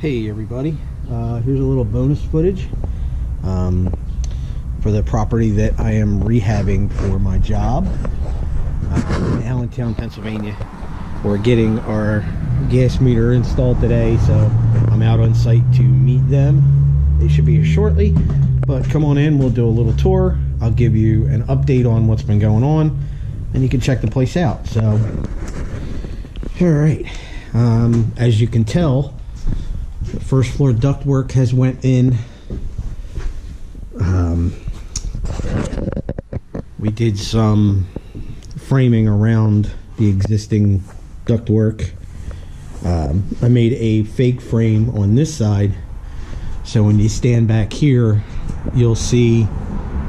Hey everybody, here's a little bonus footage for the property that I am rehabbing for my job in Allentown, Pennsylvania. We're getting our gas meter installed today, so I'm out on site to meet them. They should be here shortly, but come on in, we'll do a little tour. I'll give you an update on what's been going on, and you can check the place out. So, all right, as you can tell, the first floor ductwork has went in. We did some framing around the existing ductwork. I made a fake frame on this side, so when you stand back here, you'll see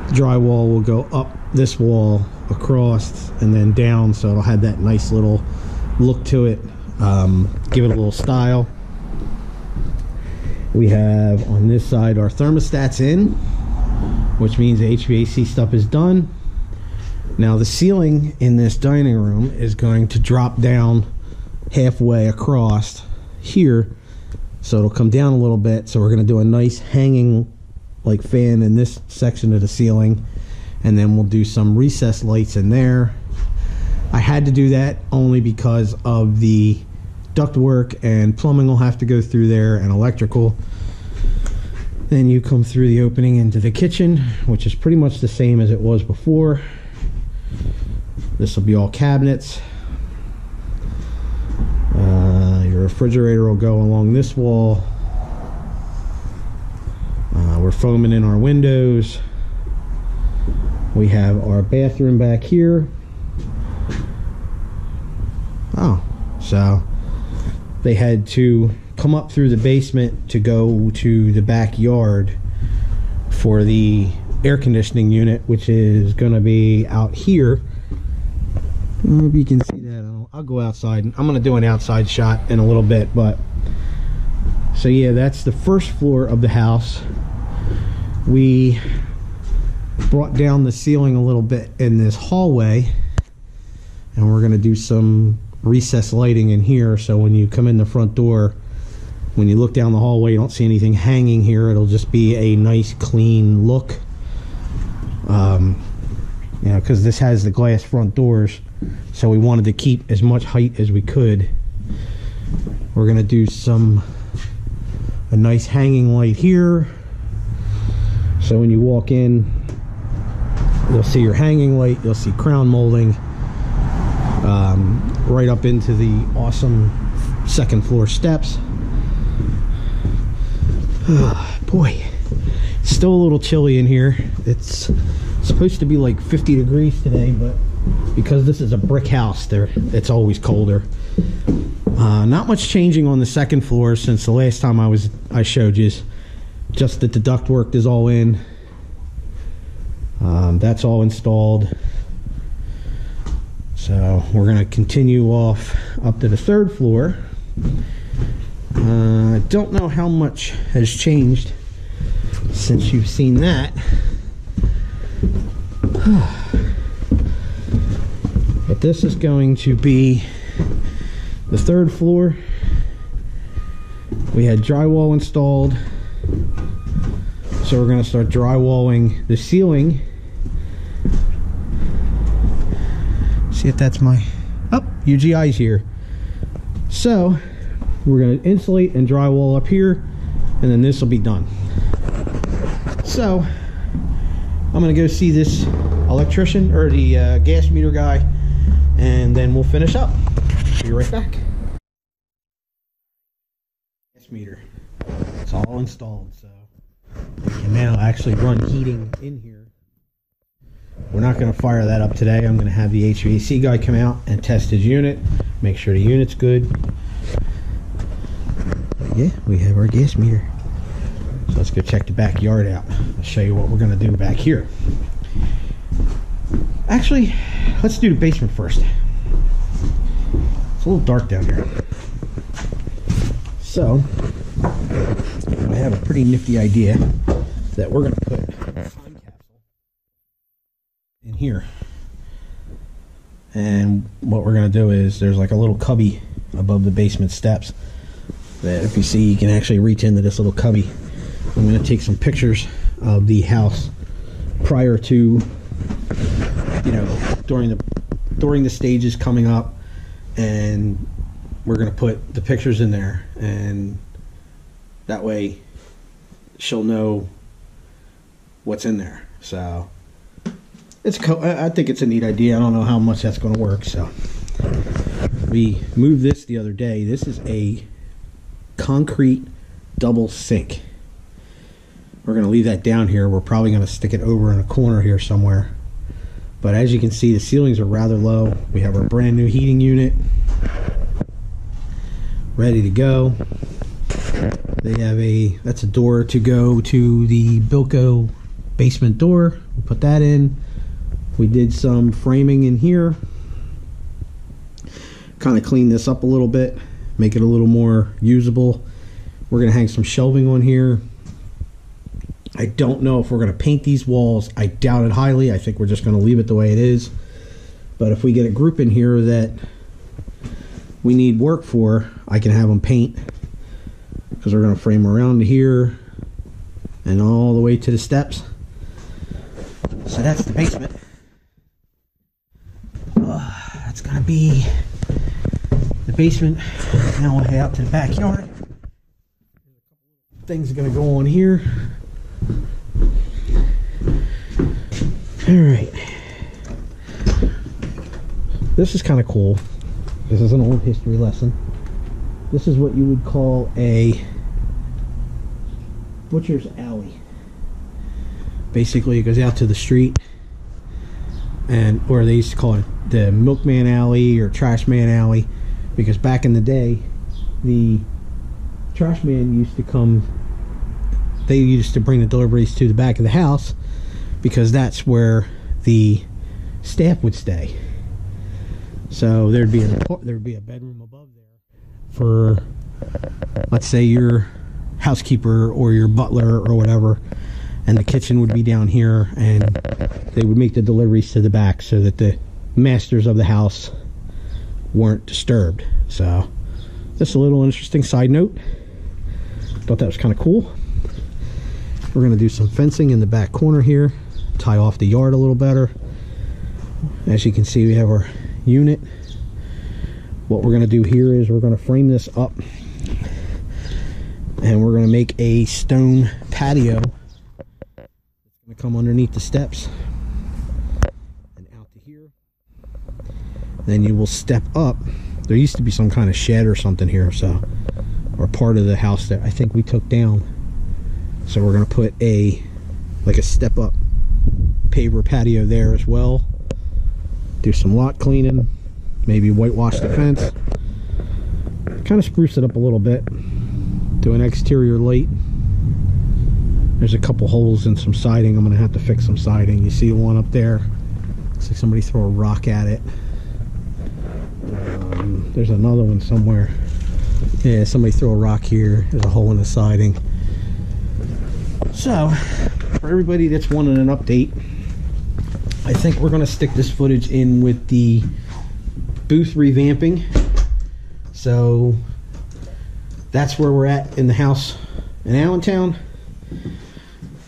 drywall will go up this wall, across, and then down, so it'll have that nice little look to it. Give it a little style. We have on this side our thermostats in, which means the HVAC stuff is done. Now the ceiling in this dining room is going to drop down halfway across here, so it'll come down a little bit. So we're going to do a nice hanging like fan in this section of the ceiling, and then we'll do some recessed lights in there. I had to do that only because of the ductwork, and plumbing will have to go through there, and electrical. Then you come through the opening into the kitchen, which is pretty much the same as it was before. This will be all cabinets. Your refrigerator will go along this wall. We're foaming in our windows. We have our bathroom back here. Oh, so they had to come up through the basement to go to the backyard for the air conditioning unit, which is going to be out here. I don't know if you can see that. I'll go outside. I'm going to do an outside shot in a little bit, but so yeah, that's the first floor of the house. We brought down the ceiling a little bit in this hallway, and we're going to do some recessed lighting in here, so when you come in the front door, when you look down the hallway, you don't see anything hanging here. It'll just be a nice clean look. You know, because this has the glass front doors, so we wanted to keep as much height as we could. We're gonna do a nice hanging light here, so when you walk in, you'll see your hanging light, you'll see crown molding, right up into the awesome second floor steps. Oh, boy, it's still a little chilly in here. It's supposed to be like 50 degrees today, but because this is a brick house, it's always colder. Not much changing on the second floor since the last time I showed you. Just that the ductwork is all in. That's all installed. So we're going to continue off up to the third floor. I don't know how much has changed since you've seen that. But this is going to be the third floor. We had drywall installed, so we're going to start drywalling the ceiling. See if that's my UGI's here. So we're going to insulate and drywall up here, and then this will be done. So I'm going to go see this electrician, or the gas meter guy, and then we'll finish up. Be right back. Gas meter, it's all installed, so we can now actually run heating in here. We're not going to fire that up today. I'm going to have the HVAC guy come out and test his unit, make sure the unit's good. But yeah, we have our gas meter. So let's go check the backyard out. I'll show you what we're going to do back here. Actually, let's do the basement first. It's a little dark down here. So I have a pretty nifty idea that we're going to put a time capsule in here. And what we're going to do is, there's like a little cubby above the basement steps. that if you see, you can actually reach into this little cubby. I'm going to take some pictures of the house prior to, you know, during the stages coming up, and we're going to put the pictures in there, and that way she'll know what's in there. So I think it's a neat idea. I don't know how much that's going to work. So we moved this the other day. This is a concrete double sink. We're going to leave that down here. We're probably going to stick it over in a corner here somewhere. But as you can see, the ceilings are rather low. We have our brand new heating unit ready to go. They have that's a door to go to the Bilko basement door. We put that in. We did some framing in here. Kind of clean this up a little bit, make it a little more usable. We're going to hang some shelving on here. I don't know if we're going to paint these walls. I doubt it highly. I think we're just going to leave it the way it is. But if we get a group in here that we need work for, I can have them paint, because we're going to frame around here and all the way to the steps. So that's the basement. That's going to be the basement. Now we'll head out to the backyard. Things are going to go on here. Alright, this is kind of cool. This is an old history lesson. This is what you would call a butcher's alley. Basically, it goes out to the street, or they used to call it the milkman alley or trash man alley, because back in the day, the trash man used to come. They used to bring the deliveries to the back of the house, because that's where the staff would stay. So there'd be a bedroom above there for, let's say, your housekeeper or your butler or whatever, and the kitchen would be down here, and they would make the deliveries to the back so that the masters of the house weren't disturbed. So just a little interesting side note. Thought that was kind of cool. We're going to do some fencing in the back corner here, tie off the yard a little better. As you can see, we have our unit. What we're going to do here is we're going to frame this up, and we're going to make a stone patio. It's going to come underneath the steps and out to here. Then you will step up. There used to be some kind of shed or something here, so, or part of the house that I think we took down. So we're going to put like a step up paver patio there as well. Do some lot cleaning, maybe whitewash the fence, kind of spruce it up a little bit. Do an exterior light. There's a couple holes in some siding. I'm going to have to fix some siding. You see the one up there? Looks like somebody threw a rock at it. There's another one somewhere. Yeah, somebody threw a rock here. There's a hole in the siding. So, for everybody that's wanted an update, I think we're going to stick this footage in with the booth revamping. So, that's where we're at in the house in Allentown.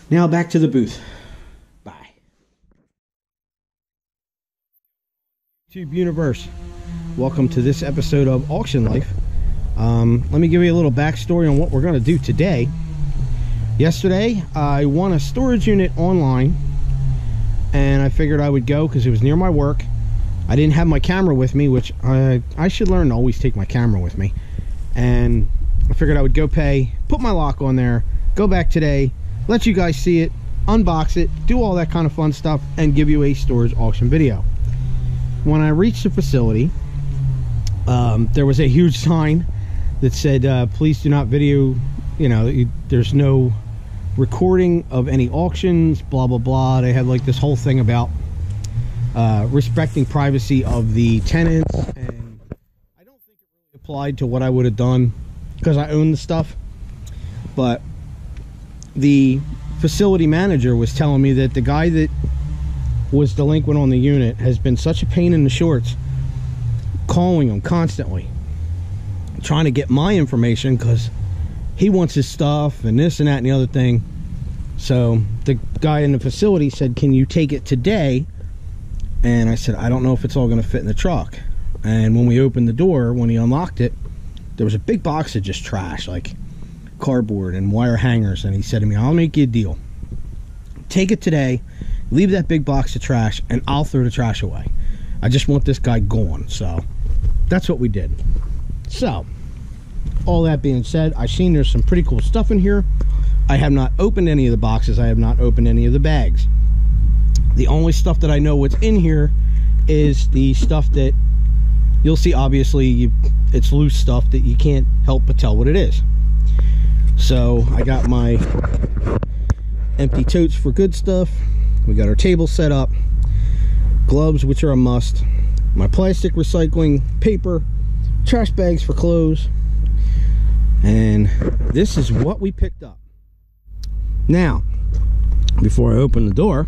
Now back to the booth. Bye. YouTube Universe, welcome to this episode of Auction Life. Let me give you a little backstory on what we're going to do today. Yesterday, I won a storage unit online, and I figured I would go because it was near my work. I didn't have my camera with me, which I should learn to always take my camera with me. And I figured I would go pay, put my lock on there, go back today, let you guys see it, unbox it, do all that kind of fun stuff, and give you a storage auction video. When I reached the facility, there was a huge sign that said, please do not video, there's no recording of any auctions, blah blah blah. They had like this whole thing about respecting privacy of the tenants, and I don't think it really applied to what I would have done because I own the stuff. But the facility manager was telling me that the guy that was delinquent on the unit has been such a pain in the shorts, calling him constantly. trying to get my information because he wants his stuff and this and that and the other thing. So the guy in the facility said, can you take it today? And I said, I don't know if it's all going to fit in the truck. And when we opened the door, when he unlocked it, there was a big box of just trash, like cardboard and wire hangers. And he said to me, I'll make you a deal. Take it today, leave that big box of trash, and I'll throw the trash away. I just want this guy gone. So that's what we did. So all that being said, I've seen there's some pretty cool stuff in here. I have not opened any of the boxes. I have not opened any of the bags. The only stuff that I know what's in here is the stuff that you'll see. Obviously it's loose stuff that you can't help but tell what it is. So I got my empty totes for good stuff. We got our table set up, gloves, which are a must, my plastic recycling paper, trash bags for clothes, and this is what we picked up. Now, before I open the door,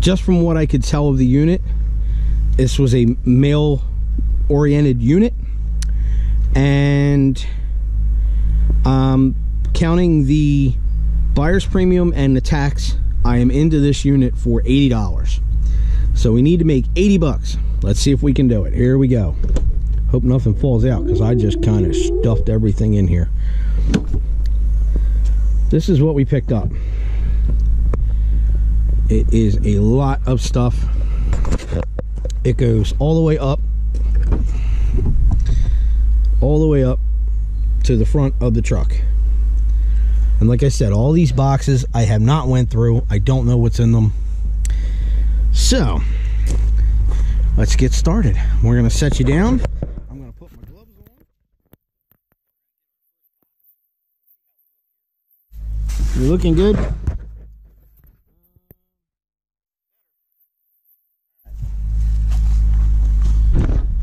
just from what I could tell of the unit, this was a male oriented unit, and counting the buyer's premium and the tax, I am into this unit for $80. So we need to make 80 bucks. Let's see if we can do it. Here we go. Hope nothing falls out because I just kind of stuffed everything in here. This is what we picked up. It is a lot of stuff. It goes all the way up to the front of the truck. And like I said, all these boxes I have not went through. I don't know what's in them. So let's get started. We're gonna set you down. I'm gonna put my gloves on. You're looking good.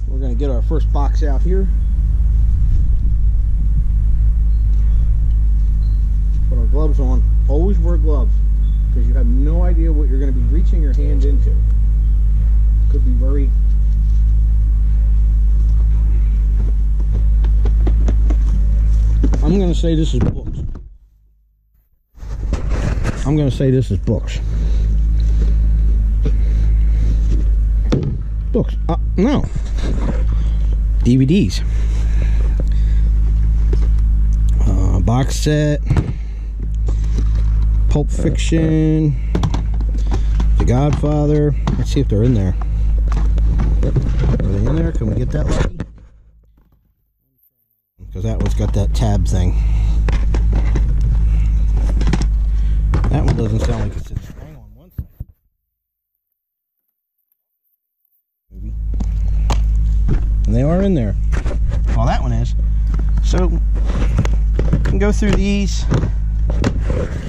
We're gonna get our first box out here. Put our gloves on. Always wear gloves because you have no idea what you're going to be reaching your hand into. Could be very... I'm going to say this is books. I'm going to say this is books. Books. No. DVDs. Box set. Pulp Fiction, The Godfather. Let's see if they're in there. Are they in there? Can we get that lucky? Because that one's got that tab thing. That one doesn't sound like it's a string on one side. Maybe. And they are in there. Well, that one is. So we can go through these.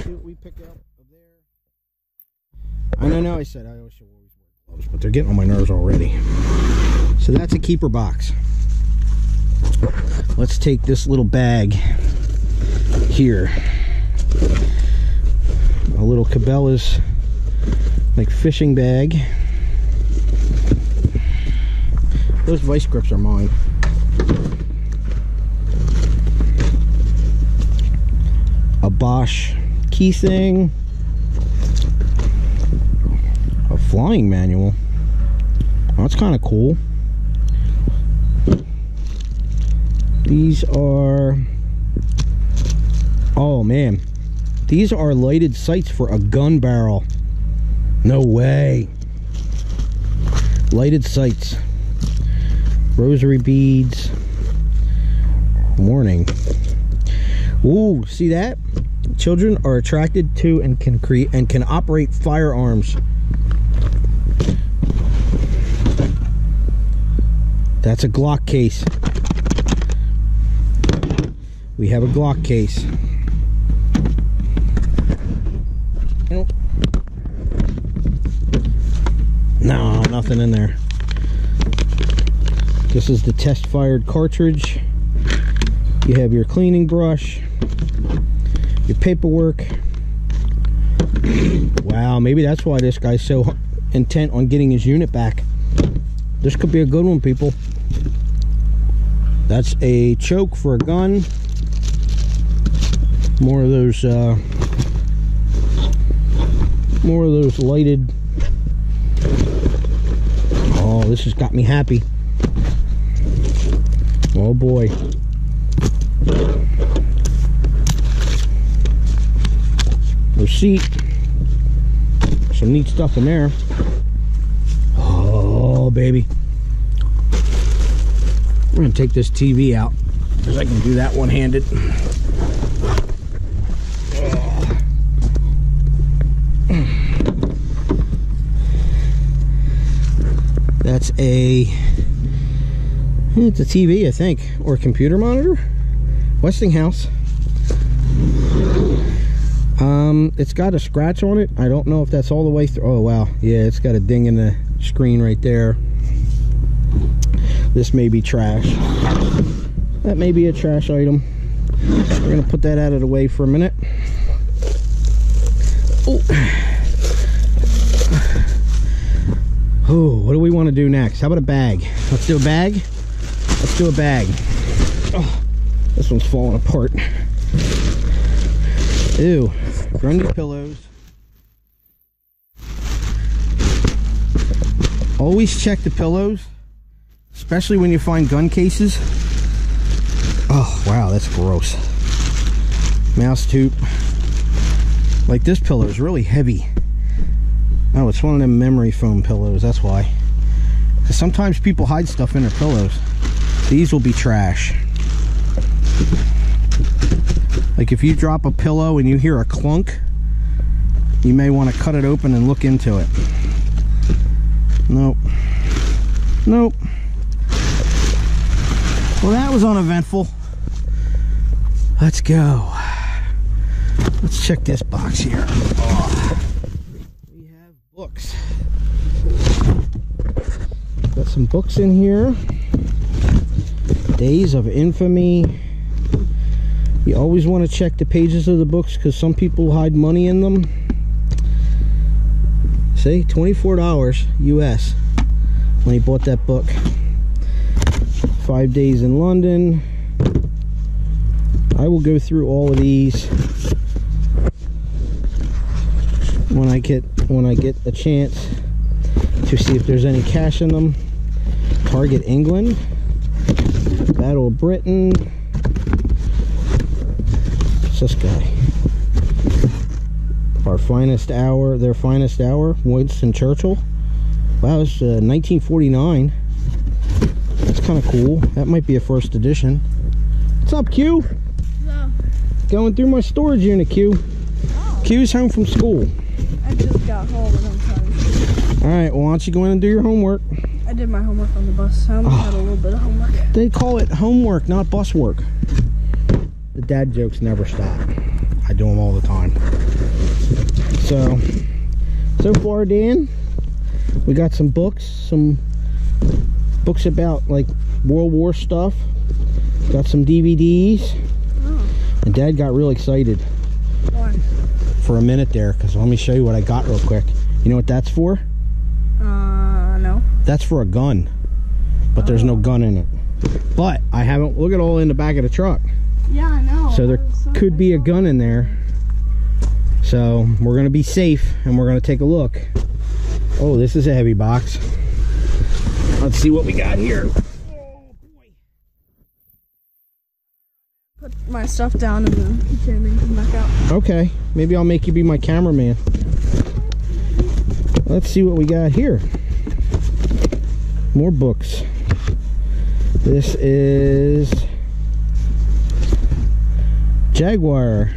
See what we pick out of there. I know I said I always should always wear gloves, but they're getting on my nerves already. So that's a keeper box. Let's take this little bag here. A little Cabela's like fishing bag. Those vice grips are mine. A Bosch key thing, a flying manual. Oh, that's kind of cool. These are, oh man, these are lighted sights for a gun barrel. No way. Lighted sights, rosary beads, warning. Ooh, see that? Children are attracted to and can create and can operate firearms. That's a Glock case. We have a Glock case. Nope. No, nothing in there. This is the test fired cartridge. You have your cleaning brush, your paperwork. Wow, maybe that's why this guy's so intent on getting his unit back. This could be a good one, people. That's a choke for a gun. More of those lighted. Oh, this has got me happy. Oh boy. Receipt. Some neat stuff in there. Oh baby. We're gonna take this TV out because I can do that one-handed. That's it's a TV, I think, or a computer monitor. Westinghouse. It's got a scratch on it. I don't know if that's all the way through. Oh wow, yeah, it's got a ding in the screen right there. This may be trash. That may be a trash item. We're gonna put that out of the way for a minute. Oh, what do we want to do next? How about a bag? Let's do a bag. Let's do a bag. Oh, this one's falling apart. Ew. Grundy pillows. Always check the pillows, especially when you find gun cases. Oh, wow, that's gross. Mouse tube. Like, this pillow is really heavy. Oh, it's one of them memory foam pillows, that's why. Because sometimes people hide stuff in their pillows. These will be trash. Like if you drop a pillow and you hear a clunk, you may want to cut it open and look into it. Nope. Nope. Well, that was uneventful. Let's go. Let's check this box here. Oh. We have books. Got some books in here. Days of Infamy. You always want to check the pages of the books because some people hide money in them. See, $24 US when he bought that book. 5 Days in London. I will go through all of these when I get a chance to see if there's any cash in them. Target England. Battle of Britain. What's this guy? Our Finest Hour, Their Finest Hour, Winston Churchill. Wow, it's 1949. That's kind of cool. That might be a first edition. What's up, Q? Hello. Going through my storage unit, Q. Oh. Q's home from school. I just got home and I'm trying. Alright, well, why don't you go in and do your homework? I did my homework on the bus, so I only had a little bit of homework. They call it homework, not bus work. The dad jokes never stop. I do them all the time. So far, Dan, we got some books about like World War stuff. Got some DVDs. Oh. And Dad got real excited. Why? For a minute there, because let me show you what I got real quick. You know what that's for? No. That's for a gun, but there's no gun in it. But I haven't. Look at all in the back of the truck. Yeah, I know. So there could be a gun in there. So we're gonna be safe and we're gonna take a look. Oh, this is a heavy box. Let's see what we got here. Oh boy. Put my stuff down and then keychain and come back out. Okay, maybe I'll make you be my cameraman. Let's see what we got here. More books. This is Jaguar,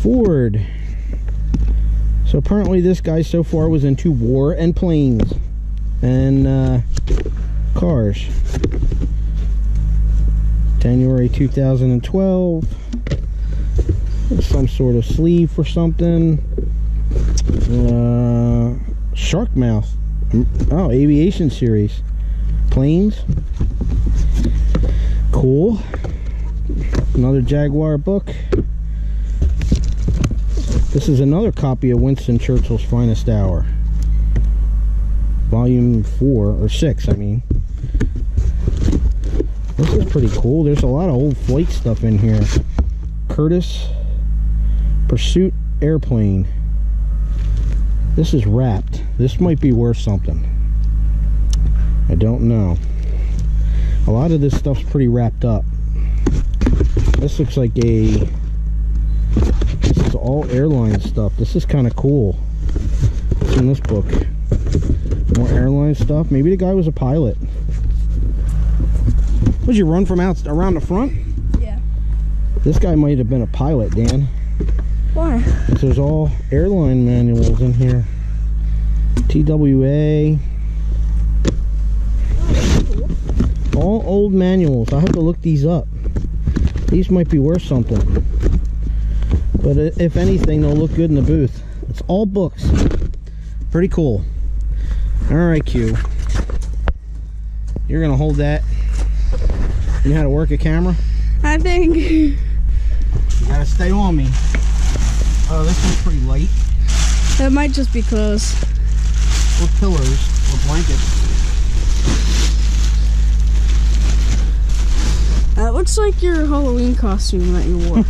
Ford. So apparently this guy so far was into war and planes and cars. January 2012. Some sort of sleeve for something. Shark mouth. Oh, aviation series. Planes. Cool. Another Jaguar book. This is another copy of Winston Churchill's Finest Hour. Volume 4, or 6, I mean. This is pretty cool. There's a lot of old flight stuff in here. Curtiss Pursuit airplane. This is wrapped. This might be worth something. I don't know. A lot of this stuff's pretty wrapped up. This looks like this is all airline stuff. This is kind of cool. What's in this book? More airline stuff. Maybe the guy was a pilot. Would you run from around the front? Yeah. This guy might have been a pilot, Dan. Why? There's all airline manuals in here. TWA. All old manuals. I'll have to look these up. These might be worth something. But if anything, they'll look good in the booth. It's all books. Pretty cool. Alright, Q. You're going to hold that. You know how to work a camera? I think. You got to stay on me. Oh, this one's pretty light. That might just be clothes. Or pillows. Or blankets. That looks like your Halloween costume that you wore.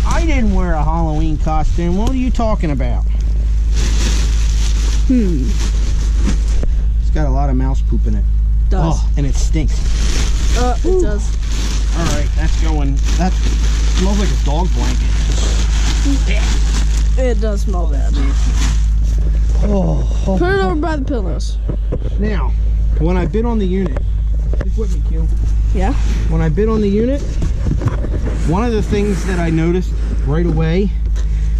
I didn't wear a Halloween costume. What are you talking about? It's got a lot of mouse poop in it. Does. Oh, and it stinks. It does. Alright, that's going. That smells like a dog blanket. It does smell bad. Oh. Put it over by the pillows. Now, when I bid on the unit, stick with me, Q. Yeah? When I bid on the unit, one of the things that I noticed right away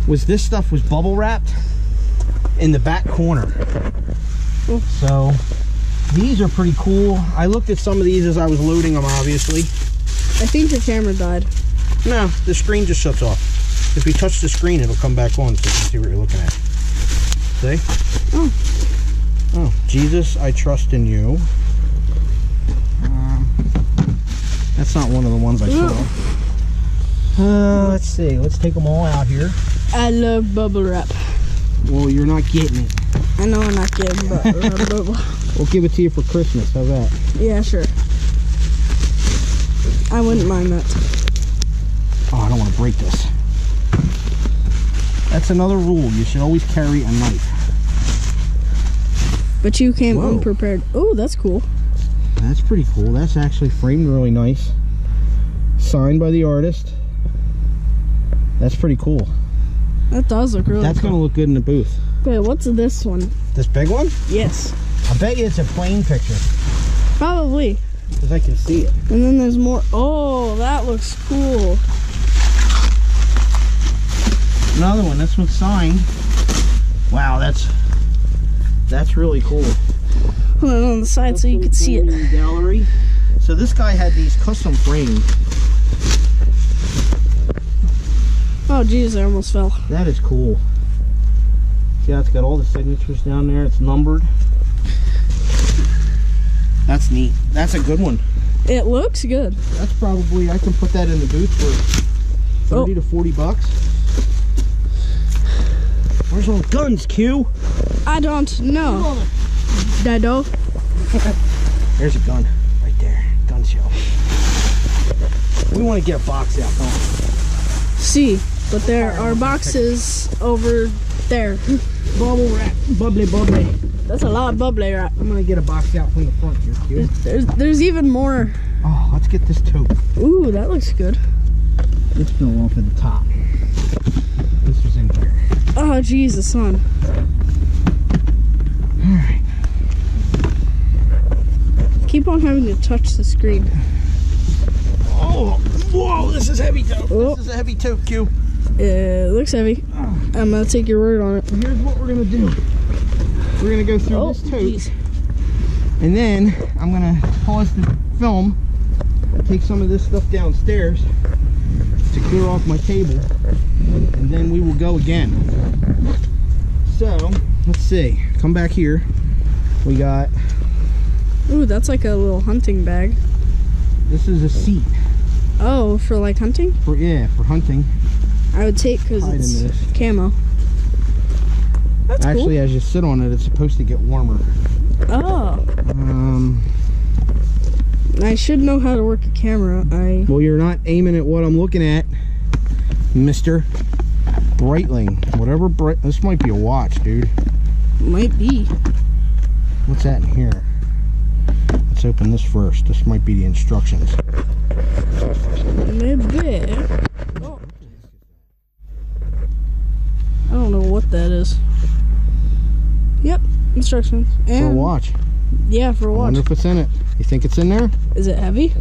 was this stuff was bubble wrapped in the back corner. Ooh. So these are pretty cool. I looked at some of these as I was loading them, obviously. I think your camera died. No, the screen just shuts off. If you touch the screen, it'll come back on so you can see what you're looking at. See? Oh. Oh, Jesus, I trust in you. That's not one of the ones I saw. Let's see. Let's take them all out here. I love bubble wrap. Well, you're not getting it. I know I'm not kidding, but We'll give it to you for Christmas. How's that? yeah, sure. I wouldn't mind that. Oh, I don't want to break this. That's another rule. You should always carry a knife. But you came Whoa. unprepared. Oh, that's cool. That's pretty cool. That's actually framed really nice. Signed by the artist. That's pretty cool. That does look really That's cool. going to look good in the booth. Okay, what's this one? This big one? Yes. I bet you it's a plane picture. Probably. Because I can see it. And then there's more. Oh, that looks cool. Another one. This one's signed. Wow, that's really cool. Hold on the side so you can see it. Gallery. So this guy had these custom framed. Oh, geez, I almost fell. That is cool. See how it's got all the signatures down there? It's numbered. That's neat. That's a good one. It looks good. That's probably, I can put that in the booth for 30 to 40 bucks. Where's all the guns, Q? I don't know. Dado. There's a gun right there. Gun show. We want to get a box out, don't we? See, but there are boxes over there. Bubble wrap. Bubbly, bubbly. That's a lot of bubbly wrap. I'm going to get a box out from the front here, Q. There's even more. Oh, let's get this tote. Ooh, that looks good. This fell off at the top. This was in here. Oh, Jesus, son. Alright. Keep on having to touch the screen. Oh, whoa, this is heavy tote. Oh. This is a heavy tote, Q. It looks heavy. I'm going to take your word on it. Here's what we're going to do. We're going to go through this tote. Geez. And then I'm going to pause the film, take some of this stuff downstairs to clear off my table, and then we will go again. So, let's see. Come back here. We got... Ooh, that's like a little hunting bag. This is a seat. Oh, for like hunting? For hunting. I would take because Hide it's into this. camo. That's Actually, cool. as you sit on it, it's supposed to get warmer. Oh. I should know how to work a camera. Well, you're not aiming at what I'm looking at, Mr. Breitling. Whatever this might be a watch, dude. Might be. What's that in here? Let's open this first. This might be the instructions. Maybe. Oh. I don't know what that is. Yep, instructions. And For a watch. Yeah, for a watch. I wonder if it's in it. You think it's in there? Is it heavy?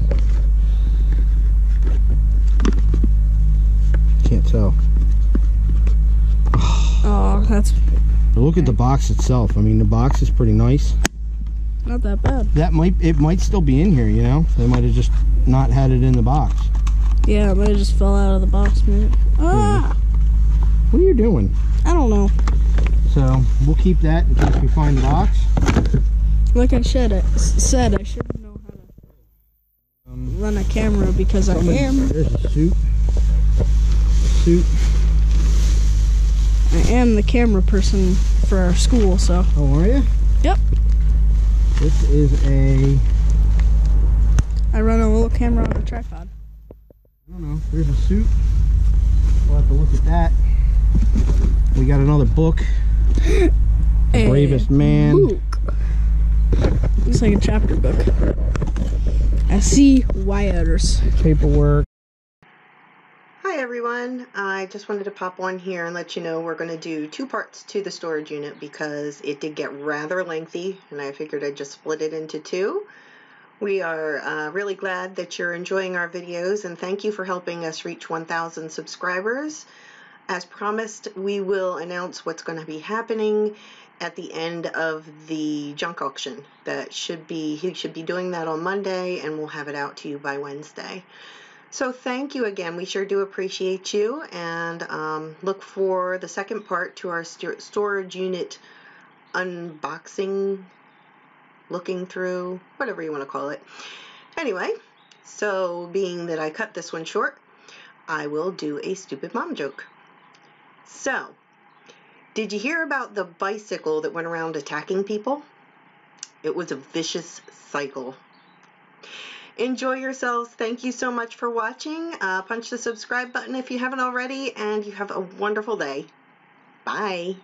Can't tell. Oh, that's... But look at the box itself. I mean, the box is pretty nice. Not that bad. It might still be in here, you know? They might have just not had it in the box. Yeah, it might have just fell out of the box, man. Ah! Yeah. What are you doing? I don't know. So, we'll keep that in case we find the box. Like I said, I should know how to run a camera because I am. There's a suit. I am the camera person for our school, so. Oh, are you? Yep. This is a... I run a little camera on a tripod. I don't know. There's a suit. We'll have to look at that. We got another book. The Bravest Man. Book. Looks like a chapter book. I see wires. Paperwork. Hi everyone, I just wanted to pop on here and let you know we're going to do 2 parts to the storage unit because it did get rather lengthy and I figured I'd just split it into 2. We are really glad that you're enjoying our videos and thank you for helping us reach 1,000 subscribers. As promised, we will announce what's going to be happening at the end of the junk auction. He should be doing that on Monday and we'll have it out to you by Wednesday. So thank you again. We sure do appreciate you and look for the second part to our storage unit unboxing, looking through, whatever you want to call it. Anyway, so being that I cut this one short, I will do a stupid mom joke. So, did you hear about the bicycle that went around attacking people? It was a vicious cycle. Enjoy yourselves. Thank you so much for watching. Punch the subscribe button if you haven't already, and you have a wonderful day. Bye.